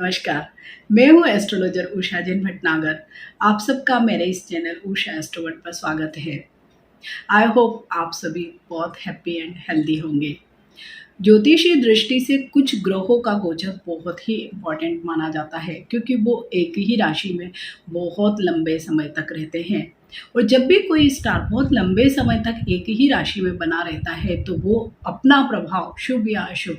नमस्कार, मैं हूँ एस्ट्रोलॉजर उषा जैन भटनागर। आप सबका मेरे इस चैनल उषा एस्ट्रोवर्ड पर स्वागत है। आई होप आप सभी बहुत हैप्पी एंड हेल्दी होंगे। ज्योतिषीय दृष्टि से कुछ ग्रहों का गोचर बहुत ही इम्पॉर्टेंट माना जाता है, क्योंकि वो एक ही राशि में बहुत लंबे समय तक रहते हैं। और जब भी कोई स्टार बहुत लंबे समय तक एक ही राशि में बना रहता है तो वो अपना प्रभाव शुभ या अशुभ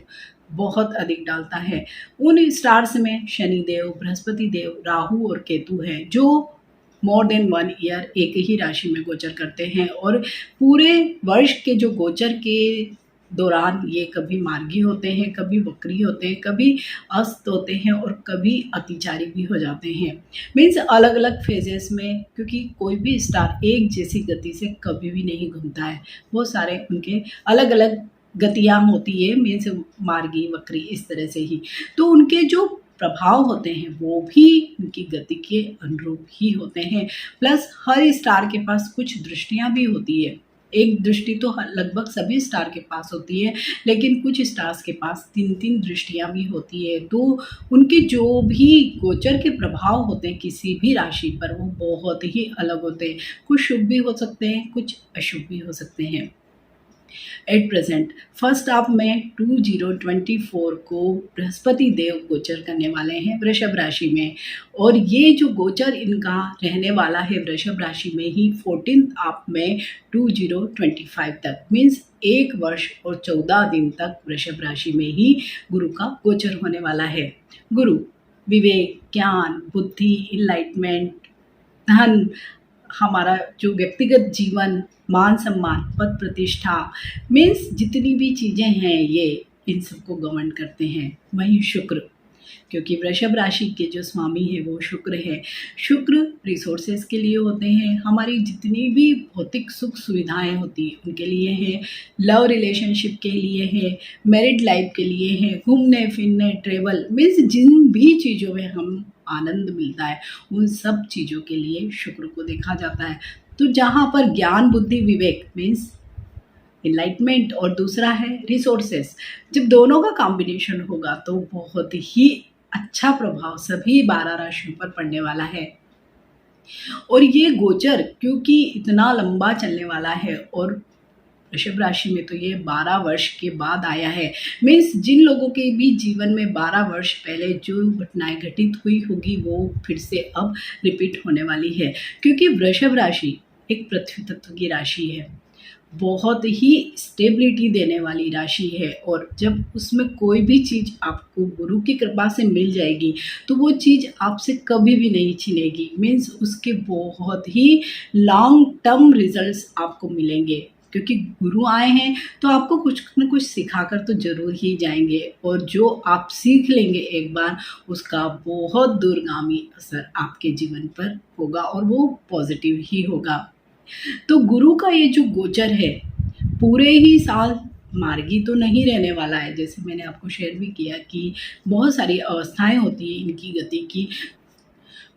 बहुत अधिक डालता है। उन स्टार्स में शनि देव, बृहस्पति देव, राहु और केतु हैं, जो मोर देन 1 ईयर एक ही राशि में गोचर करते हैं। और पूरे वर्ष के जो गोचर के दौरान ये कभी मार्गी होते हैं, कभी वक्री होते हैं, कभी अस्त होते हैं और कभी अतिचारी भी हो जाते हैं। मीन्स अलग अलग फेजेस में, क्योंकि कोई भी स्टार एक जैसी गति से कभी भी नहीं घूमता है। बहुत सारे उनके अलग अलग गतियाँ होती है, मीन्स मार्गी, वक्री, इस तरह से ही। तो उनके जो प्रभाव होते हैं वो भी उनकी गति के अनुरूप ही होते हैं। प्लस हर स्टार के पास कुछ दृष्टियां भी होती है। एक दृष्टि तो लगभग सभी स्टार के पास होती है, लेकिन कुछ स्टार्स के पास 3-3 दृष्टियां भी होती है। तो उनके जो भी गोचर के प्रभाव होते हैं किसी भी राशि पर, वो बहुत ही अलग होते हैं। कुछ शुभ भी हो सकते हैं, कुछ अशुभ भी हो सकते हैं। एट प्रेजेंट फर्स्ट हाफ में 2024 को बृहस्पति देव गोचर करने वाले हैं वृषभ राशि में। और ये जो गोचर इनका रहने वाला है वृषभ राशि में ही 14th हाफ में 2025 तक, मीन्स 1 वर्ष और 14 दिन तक वृषभ राशि में ही गुरु का गोचर होने वाला है। गुरु विवेक, ज्ञान, बुद्धि, इनलाइटमेंट, धन, हमारा जो व्यक्तिगत जीवन, मान सम्मान, पद प्रतिष्ठा, मीन्स जितनी भी चीज़ें हैं ये इन सबको गवर्न करते हैं। वहीं शुक्र, क्योंकि वृषभ राशि के जो स्वामी है वो शुक्र है। शुक्र रिसोर्सेज के लिए होते हैं, हमारी जितनी भी भौतिक सुख सुविधाएं होती हैं उनके लिए है, लव रिलेशनशिप के लिए है, मैरिड लाइफ के लिए है, घूमने फिरने, ट्रेवल, मीन्स जिन भी चीज़ों में हम आनंद मिलता है उन सब चीज़ों के लिए शुक्र को देखा जाता है। तो जहाँ पर ज्ञान, बुद्धि, विवेक मीन्स इनलाइटमेंट और दूसरा है रिसोर्सेस, जब दोनों का कॉम्बिनेशन होगा तो बहुत ही अच्छा प्रभाव सभी 12 राशियों पर पड़ने वाला है। और ये गोचर क्योंकि इतना लंबा चलने वाला है और वृषभ राशि में तो ये 12 वर्ष के बाद आया है, मीन्स जिन लोगों के भी जीवन में 12 वर्ष पहले जो घटनाएं घटित हुई होगी वो फिर से अब रिपीट होने वाली है। क्योंकि वृषभ राशि एक पृथ्वी तत्व की राशि है, बहुत ही स्टेबिलिटी देने वाली राशि है। और जब उसमें कोई भी चीज़ आपको गुरु की कृपा से मिल जाएगी तो वो चीज़ आपसे कभी भी नहीं छिनेगी, मीन्स उसके बहुत ही लॉन्ग टर्म रिजल्ट्स आपको मिलेंगे। क्योंकि गुरु आए हैं तो आपको कुछ न कुछ सिखाकर तो जरूर ही जाएंगे, और जो आप सीख लेंगे एक बार उसका बहुत दूरगामी असर आपके जीवन पर होगा और वो पॉजिटिव ही होगा। तो गुरु का ये जो गोचर है पूरे ही साल मार्गी तो नहीं रहने वाला है, जैसे मैंने आपको शेयर भी किया कि बहुत सारी अवस्थाएं होती हैं इनकी गति की।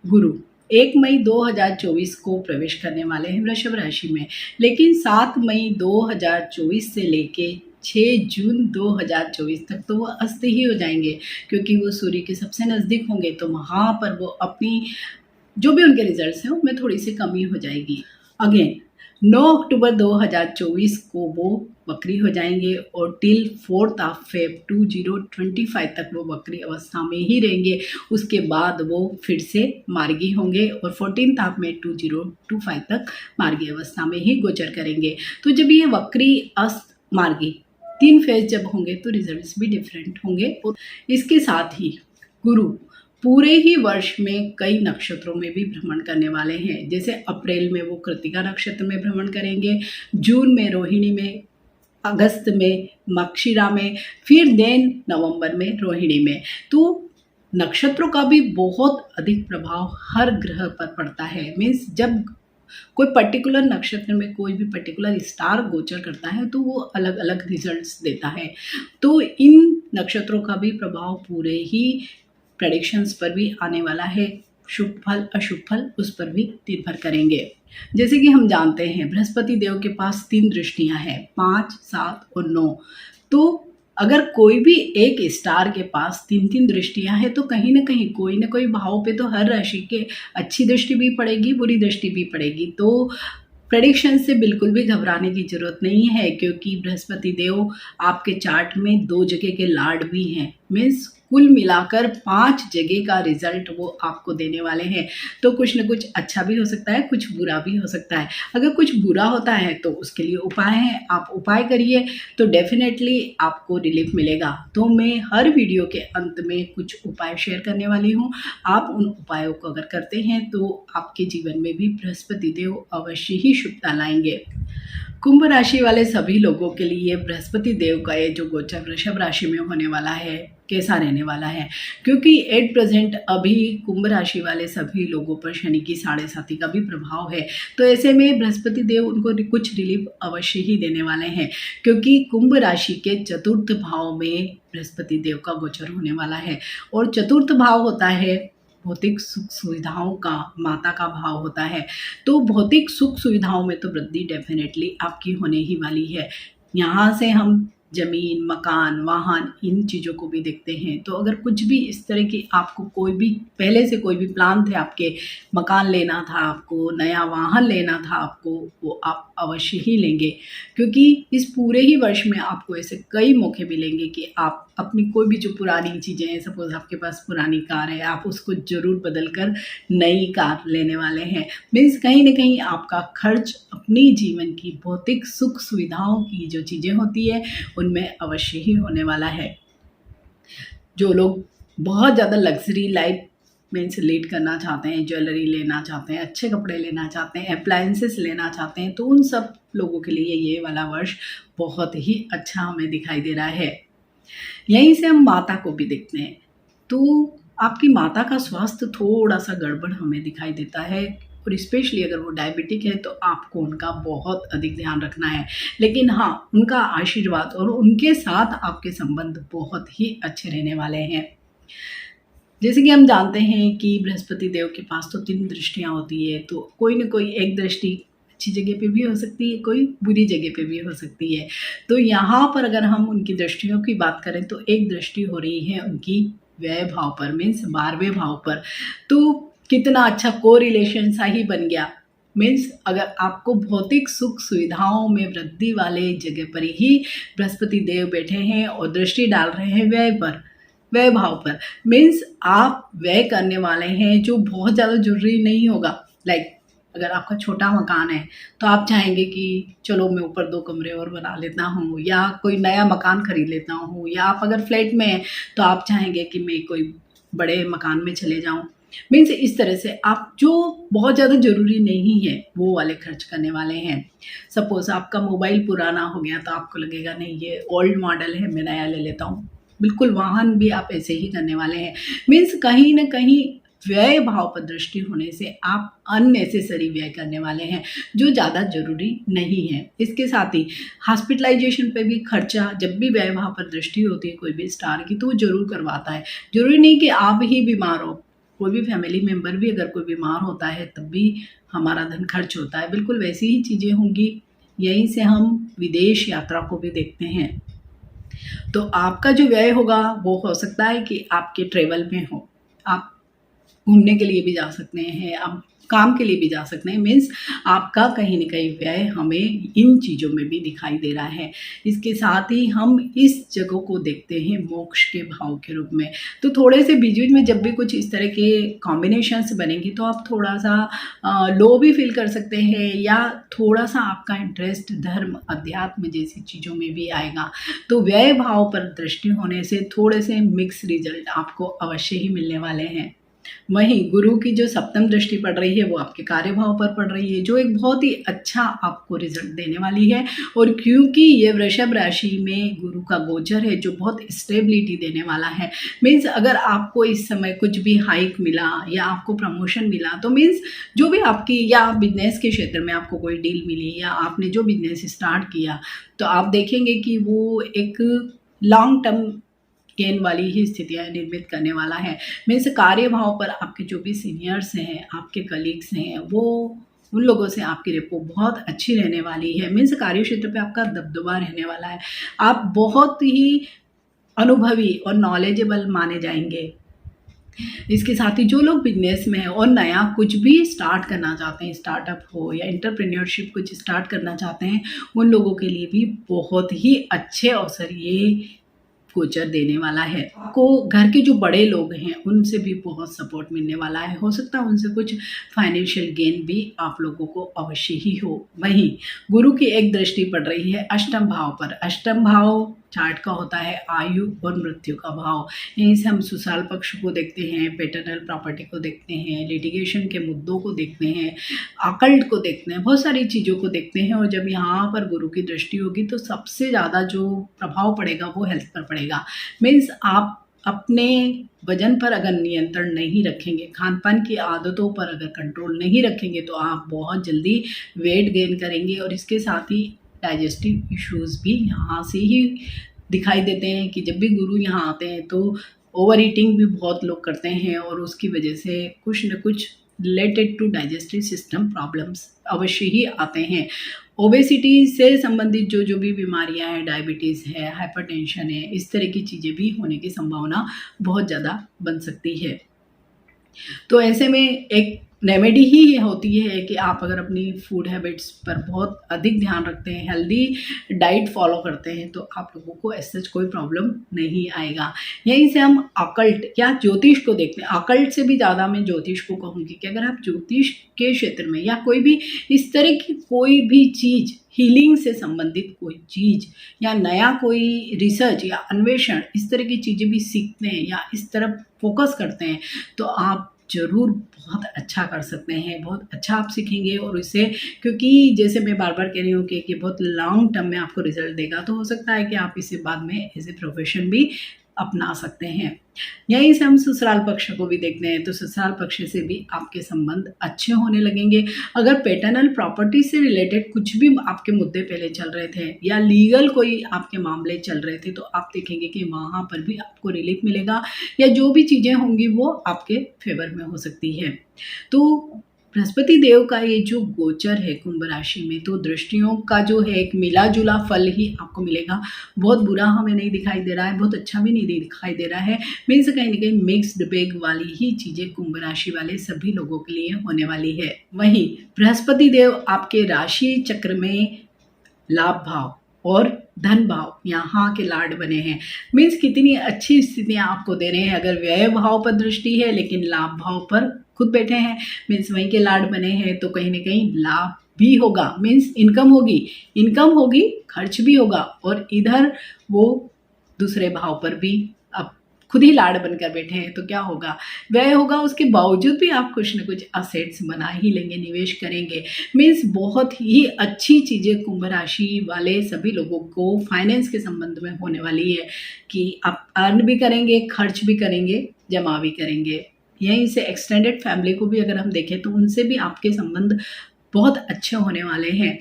गुरु 1 मई 2024 को प्रवेश करने वाले हैं वृषभ राशि में, लेकिन 7 मई 2024 से लेके 6 जून 2024 तक तो वो अस्त ही हो जाएंगे, क्योंकि वो सूर्य के सबसे नज़दीक होंगे। तो वहाँ पर वो अपनी जो भी उनके रिजल्ट्स हैं उनमें थोड़ी सी कमी हो जाएगी। अगेन 9 अक्टूबर 2024 को वो वक्री हो जाएंगे और टिल 4th ऑफ फेब 2025 तक वो वक्री अवस्था में ही रहेंगे। उसके बाद वो फिर से मार्गी होंगे और 14th ऑफ में 2025 तक मार्गी अवस्था में ही गोचर करेंगे। तो जब ये वक्री, अस्त, मार्गी 3 फेज जब होंगे तो रिजल्ट्स भी डिफरेंट होंगे। और इसके साथ ही गुरु पूरे ही वर्ष में कई नक्षत्रों में भी भ्रमण करने वाले हैं। जैसे अप्रैल में वो कृतिका नक्षत्र में भ्रमण करेंगे, जून में रोहिणी में, अगस्त में मक्षिरा में, फिर देन नवंबर में रोहिणी में। तो नक्षत्रों का भी बहुत अधिक प्रभाव हर ग्रह पर पड़ता है। मीन्स जब कोई पर्टिकुलर नक्षत्र में कोई भी पर्टिकुलर स्टार गोचर करता है तो वो अलग अलग रिजल्ट्स देता है। तो इन नक्षत्रों का भी प्रभाव पूरे ही प्रेडिक्शंस पर भी आने वाला है। शुभ फल अशुभ फल उस पर भी निर्भर करेंगे। जैसे कि हम जानते हैं बृहस्पति देव के पास 3 दृष्टियां हैं, 5, 7 और 9। तो अगर कोई भी एक स्टार के पास 3-3 दृष्टियाँ हैं, तो कहीं न कहीं कोई न कोई भाव पे तो हर राशि के अच्छी दृष्टि भी पड़ेगी, बुरी दृष्टि भी पड़ेगी। तो प्रेडिक्शन से बिल्कुल भी घबराने की ज़रूरत नहीं है, क्योंकि बृहस्पति देव आपके चार्ट में 2 जगह के लॉर्ड भी हैं। मीन्स कुल मिलाकर 5 जगह का रिज़ल्ट वो आपको देने वाले हैं। तो कुछ न कुछ अच्छा भी हो सकता है, कुछ बुरा भी हो सकता है। अगर कुछ बुरा होता है तो उसके लिए उपाय हैं, आप उपाय करिए तो डेफ़िनेटली आपको रिलीफ़ मिलेगा। तो मैं हर वीडियो के अंत में कुछ उपाय शेयर करने वाली हूँ। आप उन उपायों को अगर करते हैं तो आपके जीवन में भी बृहस्पति देव अवश्य ही शुभता लाएँगे। कुंभ राशि वाले सभी लोगों के लिए बृहस्पति देव का ये जो गोचर वृषभ राशि में होने वाला है, कैसा रहने वाला है, क्योंकि एट प्रेजेंट अभी कुंभ राशि वाले सभी लोगों पर शनि की 7.5 का भी प्रभाव है। तो ऐसे में बृहस्पति देव उनको कुछ रिलीफ अवश्य ही देने वाले हैं, क्योंकि कुंभ राशि के चतुर्थ भाव में बृहस्पति देव का गोचर होने वाला है। और चतुर्थ भाव होता है भौतिक सुख सुविधाओं का, माता का भाव होता है। तो भौतिक सुख सुविधाओं में तो वृद्धि डेफिनेटली आपकी होने ही वाली है। यहाँ से हम ज़मीन, मकान, वाहन इन चीज़ों को भी देखते हैं। तो अगर कुछ भी इस तरह की आपको कोई भी पहले से कोई भी प्लान थे, आपके मकान लेना था, आपको नया वाहन लेना था आपको, वो आप अवश्य ही लेंगे, क्योंकि इस पूरे ही वर्ष में आपको ऐसे कई मौके मिलेंगे कि आप अपनी कोई भी जो पुरानी चीज़ें हैं, सपोज़ आपके पास पुरानी कार है, आप उसको ज़रूर बदल कर नई कार लेने वाले हैं। मीन्स कहीं न कहीं आपका खर्च अपनी जीवन की भौतिक सुख सुविधाओं की जो चीज़ें होती है उनमें अवश्य ही होने वाला है। जो लोग बहुत ज़्यादा लग्ज़री लाइफ मीन्स लीड करना चाहते हैं, ज्वेलरी लेना चाहते हैं, अच्छे कपड़े लेना चाहते हैं, अप्लायंसेस लेना चाहते हैं, तो उन सब लोगों के लिए ये वाला वर्ष बहुत ही अच्छा हमें दिखाई दे रहा है। यहीं से हम माता को भी देखते हैं, तो आपकी माता का स्वास्थ्य थोड़ा-सा गड़बड़ हमें दिखाई देता है, और स्पेशली अगर वो डायबिटिक है तो आपको उनका बहुत अधिक ध्यान रखना है। लेकिन हाँ, उनका आशीर्वाद और उनके साथ आपके संबंध बहुत ही अच्छे रहने वाले हैं। जैसे कि हम जानते हैं कि बृहस्पति देव के पास तो 3 दृष्टियाँ होती है, तो कोई न कोई एक दृष्टि अच्छी जगह पे भी हो सकती है, कोई बुरी जगह पे भी हो सकती है। तो यहाँ पर अगर हम उनकी दृष्टियों की बात करें तो एक दृष्टि हो रही है उनकी व्यय भाव पर, मीन्स 12वें भाव पर। तो कितना अच्छा कोरिलेशन सा ही बन गया। मीन्स अगर आपको भौतिक सुख सुविधाओं में वृद्धि वाले जगह पर ही बृहस्पति देव बैठे हैं और दृष्टि डाल रहे हैं व्यय पर, व्यय भाव पर, मीन्स आप व्यय करने वाले हैं जो बहुत ज़्यादा ज़रूरी नहीं होगा। लाइक अगर आपका छोटा मकान है तो आप चाहेंगे कि चलो मैं ऊपर 2 कमरे और बना लेता हूँ, या कोई नया मकान खरीद लेता हूँ, या आप अगर फ्लैट में हैं तो आप चाहेंगे कि मैं कोई बड़े मकान में चले जाऊँ। मीन्स इस तरह से आप जो बहुत ज़्यादा ज़रूरी नहीं है वो वाले खर्च करने वाले हैं। सपोज़ आपका मोबाइल पुराना हो गया तो आपको लगेगा नहीं ये ओल्ड मॉडल है, मैं नया ले लेता हूँ। बिल्कुल वाहन भी आप ऐसे ही करने वाले हैं। मीन्स कहीं न कहीं व्यय भाव पर दृष्टि होने से आप अननेसेसरी व्यय करने वाले हैं जो ज़्यादा ज़रूरी नहीं है। इसके साथ ही हॉस्पिटलाइजेशन पे भी खर्चा, जब भी व्यय भाव पर दृष्टि होती है कोई भी स्टार की तो वो ज़रूर करवाता है। ज़रूरी नहीं कि आप ही बीमार हो, कोई भी फैमिली मेम्बर भी अगर कोई बीमार होता है तब भी हमारा धन खर्च होता है। बिल्कुल वैसी ही चीज़ें होंगी। यहीं से हम विदेश यात्रा को भी देखते हैं। तो आपका जो व्यय होगा वो हो सकता है कि आपके ट्रैवल में हो, आप घूमने के लिए भी जा सकते हैं, आप काम के लिए भी जा सकते हैं। मीन्स आपका कहीं न कहीं व्यय हमें इन चीज़ों में भी दिखाई दे रहा है। इसके साथ ही हम इस जगह को देखते हैं मोक्ष के भाव के रूप में। तो थोड़े से बीच-बीच में जब भी कुछ इस तरह के कॉम्बिनेशंस बनेंगे तो आप थोड़ा-सा लो भी फ़ील कर सकते हैं, या थोड़ा-सा आपका इंटरेस्ट धर्म, अध्यात्म जैसी चीज़ों में भी आएगा। तो व्यय भाव पर दृष्टि होने से थोड़े से मिक्स रिज़ल्ट आपको अवश्य ही मिलने वाले हैं। वहीं गुरु की जो सप्तम दृष्टि पड़ रही है वो आपके कार्य भाव पर पड़ रही है, जो एक बहुत ही अच्छा आपको रिजल्ट देने वाली है। और क्योंकि ये वृषभ राशि में गुरु का गोचर है जो बहुत स्टेबिलिटी देने वाला है, मीन्स अगर आपको इस समय कुछ भी हाइक मिला या आपको प्रमोशन मिला तो मीन्स जो भी आपकी, या बिजनेस के क्षेत्र में आपको कोई डील मिली, या आपने जो बिजनेस स्टार्ट किया, तो आप देखेंगे कि वो एक लॉन्ग टर्म गेन वाली ही स्थितियाँ निर्मित करने वाला है। मीन्स कार्य भाव पर आपके जो भी सीनियर्स हैं, आपके कलीग्स हैं, वो उन लोगों से आपकी रेपो बहुत अच्छी रहने वाली है। मीन्स कार्य क्षेत्र पे आपका दबदबा रहने वाला है। आप बहुत ही अनुभवी और नॉलेजेबल माने जाएंगे। इसके साथ ही जो लोग बिजनेस में हैं और नया कुछ भी स्टार्ट करना चाहते हैं, स्टार्टअप हो या एंटरप्रेन्योरशिप कुछ स्टार्ट करना चाहते हैं, उन लोगों के लिए भी बहुत ही अच्छे अवसर ये गोचर देने वाला है। आपको घर के जो बड़े लोग हैं उनसे भी बहुत सपोर्ट मिलने वाला है। हो सकता है उनसे कुछ फाइनेंशियल गेन भी आप लोगों को अवश्य ही हो। वहीं गुरु की एक दृष्टि पड़ रही है अष्टम भाव पर। अष्टम भाव चार्ट का होता है आयु और मृत्यु का भाव। यहीं से हम सुसाल पक्ष को देखते हैं, पेटर्नल प्रॉपर्टी को देखते हैं, लिटिगेशन के मुद्दों को देखते हैं, अकल्ट को देखते हैं, बहुत सारी चीज़ों को देखते हैं। और जब यहाँ पर गुरु की दृष्टि होगी तो सबसे ज़्यादा जो प्रभाव पड़ेगा वो हेल्थ पर पड़ेगा। मीन्स आप अपने वजन पर अगर नियंत्रण नहीं रखेंगे, खान पान की आदतों पर अगर कंट्रोल नहीं रखेंगे तो आप बहुत जल्दी वेट गेन करेंगे। और इसके साथ ही डाइजेस्टिव इश्यूज भी यहाँ से ही दिखाई देते हैं कि जब भी गुरु यहाँ आते हैं तो ओवर ईटिंग भी बहुत लोग करते हैं और उसकी वजह से कुछ न कुछ related to digestive system problems अवश्य ही आते हैं। ओबेसिटी से संबंधित जो भी बीमारियां हैं, डायबिटीज़ है, हाइपरटेंशन है, इस तरह की चीज़ें भी होने की संभावना बहुत ज़्यादा बन सकती है। तो ऐसे में एक रेमेडी ही ये होती है कि आप अगर अपनी फूड हैबिट्स पर बहुत अधिक ध्यान रखते हैं, हेल्दी डाइट फॉलो करते हैं, तो आप लोगों को ऐसा कोई प्रॉब्लम नहीं आएगा। यहीं से हम अकल्ट या ज्योतिष को देखते हैं। अकल्ट से भी ज़्यादा मैं ज्योतिष को कहूँगी कि अगर आप ज्योतिष के क्षेत्र में या कोई भी इस तरह की कोई भी चीज़, हीलिंग से संबंधित कोई चीज़ या नया कोई रिसर्च या अन्वेषण, इस तरह की चीज़ें भी सीखते हैं या इस तरफ फोकस करते हैं, तो आप ज़रूर बहुत अच्छा कर सकते हैं, बहुत अच्छा आप सीखेंगे। और इससे, क्योंकि जैसे मैं बार बार कह रही हूँ कि बहुत लॉन्ग टर्म में आपको रिजल्ट देगा, तो हो सकता है कि आप इसे बाद में एज ए प्रोफेशन भी अपना सकते हैं। यहीं से हम ससुराल पक्ष को भी देखते हैं, तो ससुराल पक्ष से भी आपके संबंध अच्छे होने लगेंगे। अगर पैटर्नल प्रॉपर्टी से रिलेटेड कुछ भी आपके मुद्दे पहले चल रहे थे या लीगल कोई आपके मामले चल रहे थे, तो आप देखेंगे कि वहाँ पर भी आपको रिलीफ मिलेगा या जो भी चीज़ें होंगी वो आपके फेवर में हो सकती है। तो बृहस्पति देव का ये जो गोचर है कुंभ राशि में, तो दृष्टियों का जो है एक मिला जुला फल ही आपको मिलेगा। बहुत बुरा हमें नहीं दिखाई दे रहा है, बहुत अच्छा भी नहीं दिखाई दे रहा है। मीन्स कहीं ना कहीं मिक्स्ड बैग वाली ही चीज़ें कुंभ राशि वाले सभी लोगों के लिए होने वाली है। वहीं बृहस्पति देव आपके राशि चक्र में लाभ भाव और धन भाव यहाँ के लाड बने हैं। मीन्स कितनी अच्छी स्थितियाँ आपको दे रहे हैं। अगर व्यय भाव पर दृष्टि है लेकिन लाभ भाव पर खुद बैठे हैं, मीन्स वहीं के लाड बने हैं, तो कहीं ना कहीं लाभ भी होगा। मीन्स इनकम होगी, खर्च भी होगा। और इधर वो दूसरे भाव पर भी अब खुद ही लाड बनकर बैठे हैं, तो क्या होगा, व्यय होगा। उसके बावजूद भी आप कुछ न कुछ असेट्स बना ही लेंगे, निवेश करेंगे। मीन्स बहुत ही अच्छी चीज़ें कुंभ राशि वाले सभी लोगों को फाइनेंस के संबंध में होने वाली है कि आप अर्न भी करेंगे, खर्च भी करेंगे, जमा भी करेंगे। यहीं से एक्सटेंडेड फैमिली को भी अगर हम देखें तो उनसे भी आपके संबंध बहुत अच्छे होने वाले हैं।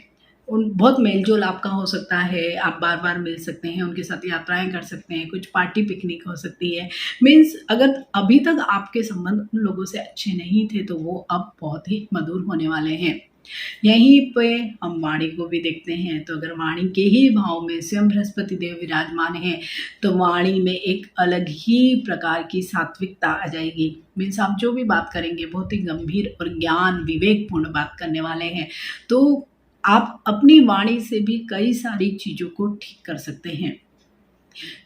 उन बहुत मेलजोल आपका हो सकता है, आप बार बार मिल सकते हैं, उनके साथ यात्राएं कर सकते हैं, कुछ पार्टी पिकनिक हो सकती है। मीन्स अगर अभी तक आपके संबंध उन लोगों से अच्छे नहीं थे तो वो अब बहुत ही मधुर होने वाले हैं। यहीं पे हम वाणी को भी देखते हैं, तो अगर वाणी के ही भाव में स्वयं बृहस्पति देव विराजमान हैं तो वाणी में एक अलग ही प्रकार की सात्विकता आ जाएगी। मीन्स आप जो भी बात करेंगे बहुत ही गंभीर और ज्ञान विवेकपूर्ण बात करने वाले हैं। तो आप अपनी वाणी से भी कई सारी चीज़ों को ठीक कर सकते हैं,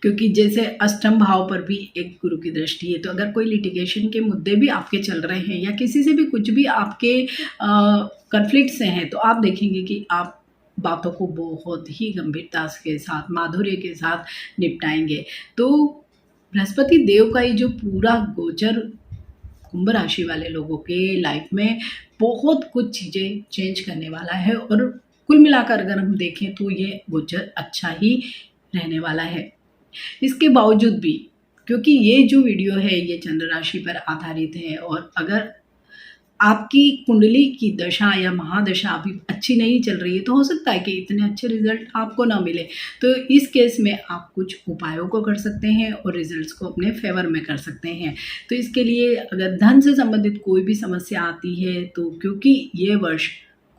क्योंकि जैसे अष्टम भाव पर भी एक गुरु की दृष्टि है। तो अगर कोई लिटिगेशन के मुद्दे भी आपके चल रहे हैं या किसी से भी कुछ भी आपके कन्फ्लिक्ट से हैं, तो आप देखेंगे कि आप बातों को बहुत ही गंभीरता के साथ, माधुर्य के साथ निपटाएंगे। तो बृहस्पति देव का ये जो पूरा गोचर कुंभ राशि वाले लोगों के लाइफ में बहुत कुछ चीज़ें चेंज करने वाला है। और कुल मिलाकर अगर हम देखें तो ये गोचर अच्छा ही रहने वाला है। इसके बावजूद भी, क्योंकि ये जो वीडियो है ये चंद्र राशि पर आधारित है, और अगर आपकी कुंडली की दशा या महादशा अभी अच्छी नहीं चल रही है तो हो सकता है कि इतने अच्छे रिजल्ट आपको ना मिले। तो इस केस में आप कुछ उपायों को कर सकते हैं और रिजल्ट्स को अपने फेवर में कर सकते हैं। तो इसके लिए अगर धन से संबंधित कोई भी समस्या आती है, तो क्योंकि ये वर्ष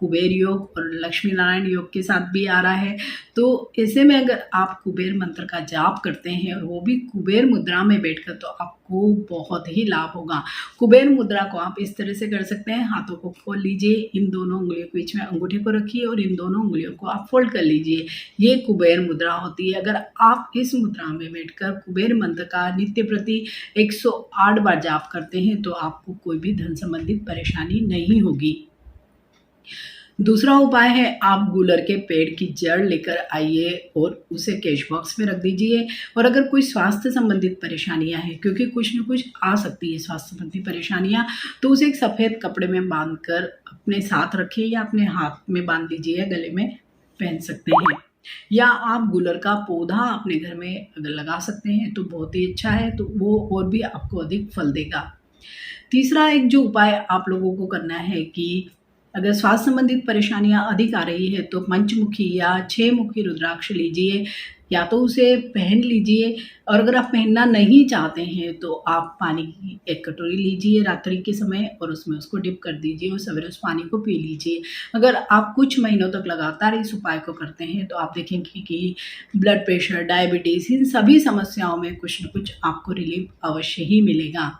कुबेर योग और लक्ष्मी नारायण योग के साथ भी आ रहा है। तो ऐसे में अगर आप कुबेर मंत्र का जाप करते हैं और वो भी कुबेर मुद्रा में बैठकर, तो आपको बहुत ही लाभ होगा। कुबेर मुद्रा को आप इस तरह से कर सकते हैं, हाथों को खोल लीजिए, इन दोनों उंगलियों के बीच में अंगूठे को रखिए और इन दोनों उंगलियों को आप फोल्ड कर लीजिए। ये कुबेर मुद्रा होती है। अगर आप इस मुद्रा में बैठकर कुबेर मंत्र का नित्य प्रति 108 बार जाप करते हैं तो आपको कोई भी धन संबंधित परेशानी नहीं होगी। दूसरा उपाय है, आप गूलर के पेड़ की जड़ लेकर आइए और उसे कैश बॉक्स में रख दीजिए। और अगर कोई स्वास्थ्य संबंधित परेशानियां हैं, क्योंकि कुछ न कुछ आ सकती है स्वास्थ्य संबंधी परेशानियां, तो उसे एक सफ़ेद कपड़े में बांधकर अपने साथ रखिए या अपने हाथ में बांध दीजिए, गले में पहन सकते हैं। या आप गूलर का पौधा अपने घर में अगर लगा सकते हैं तो बहुत ही अच्छा है, तो वो और भी आपको अधिक फल देगा। तीसरा एक जो उपाय आप लोगों को करना है कि अगर स्वास्थ्य संबंधित परेशानियां अधिक आ रही है तो पंचमुखी या 6 मुखी रुद्राक्ष लीजिए, या तो उसे पहन लीजिए। और अगर आप पहनना नहीं चाहते हैं तो आप पानी की एक कटोरी लीजिए रात्रि के समय और उसमें उसको डिप कर दीजिए और सवेरे उस पानी को पी लीजिए। अगर आप कुछ महीनों तक लगातार इस उपाय को करते हैं तो आप देखेंगे कि ब्लड प्रेशर, डायबिटीज़, इन सभी समस्याओं में कुछ न कुछ आपको रिलीफ अवश्य ही मिलेगा।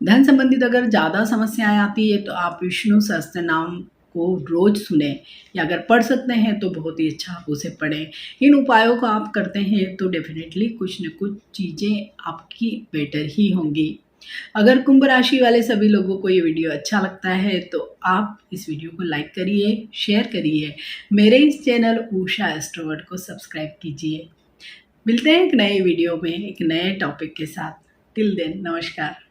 धन संबंधित अगर ज़्यादा समस्याएं आती है तो आप विष्णु सहस्त्र नाम को रोज सुने, या अगर पढ़ सकते हैं तो बहुत ही अच्छा आप उसे पढ़ें। इन उपायों को आप करते हैं तो डेफिनेटली कुछ न कुछ चीज़ें आपकी बेटर ही होंगी। अगर कुंभ राशि वाले सभी लोगों को ये वीडियो अच्छा लगता है तो आप इस वीडियो को लाइक करिए, शेयर करिए, मेरे इस चैनल उषा एस्ट्रोवर्ड को सब्सक्राइब कीजिए। मिलते हैं एक नए वीडियो में एक नए टॉपिक के साथ। टिल देन, नमस्कार।